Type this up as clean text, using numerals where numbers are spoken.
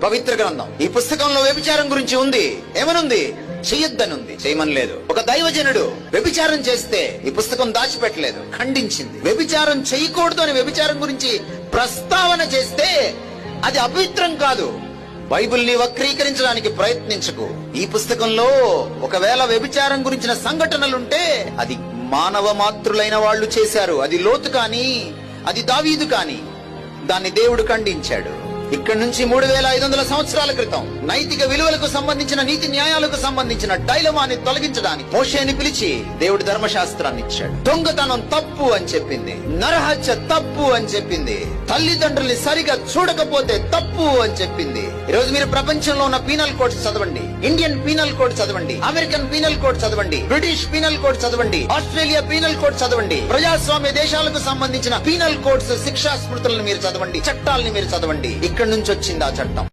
పవిత్ర గ్రంథం ఈ పుస్తకంలో వ్యభిచారం గురించి ఉంది. ఏమనుంది? చెయ్యొద్దనుంది, చేయమని లేదు. ఒక దైవజనుడు వ్యభిచారం చేస్తే ఈ పుస్తకం దాచిపెట్టలేదు, ఖండించింది. వ్యభిచారం చేయకూడదు అని వ్యభిచారం గురించి ప్రస్తావన చేస్తే అది అపవిత్రం కాదు. బైబిల్ని వక్రీకరించడానికి ప్రయత్నించకు. ఈ పుస్తకంలో ఒకవేళ వ్యభిచారం గురించిన సంఘటనలుంటే అది మానవ మాతృలైన వాళ్ళు చేశారు. అది లోతు కాని, అది దావీదు కాని, దాన్ని దేవుడు ఖండించాడు. ఇక్కడి నుంచి 3500 సంవత్సరాల క్రితం నైతిక విలువలకు సంబంధించిన, నీతి న్యాయాలకు సంబంధించిన డైలమాని తొలగించడానికి మోషేని పిలిచి దేవుడు ధర్మశాస్త్రాన్ని ఇచ్చాడు. దొంగతనం తప్పు అని చెప్పింది, నరహత్య తప్పు అని చెప్పింది, తల్లిదండ్రుల్ని సరిగా చూడకపోతే తప్పు అని చెప్పింది. ఈరోజు మీరు ప్రపంచంలో ఉన్న పీనల్ కోడ్స్ చదవండి, ఇండియన్ పీనల్ కోడ్ చదవండి, అమెరికన్ పీనల్ కోడ్ చదవండి, బ్రిటిష్ పీనల్ కోడ్ చదవండి, ఆస్ట్రేలియా పీనల్ కోడ్ చదవండి, ప్రజాస్వామ్య దేశాలకు సంబంధించిన పీనల్ కోడ్స్, శిక్షా స్మృతులను మీరు చదవండి, చట్టాలని మీరు చదవండి. ఇక్కడి నుంచి వచ్చింది ఆ చట్టం.